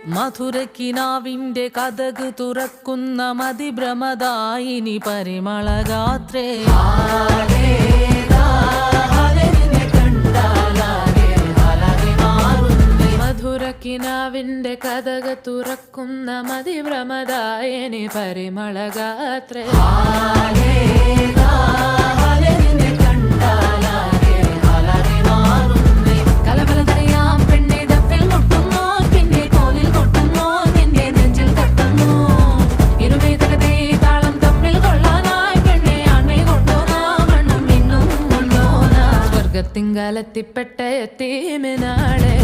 മധുരക്കിനാവിന്റെ കഥക് തുറക്കുന്ന മതിഭ്രമദായിനി പരിമളഗാത്രേ. മധുരക്കിനാവിന്റെ കഥക് തുറക്കുന്ന മതിഭ്രമദായിനി പരിമളഗാത്രേ. തിങ്കാലെത്തിപ്പെട്ട എത്തീമിനാളെ.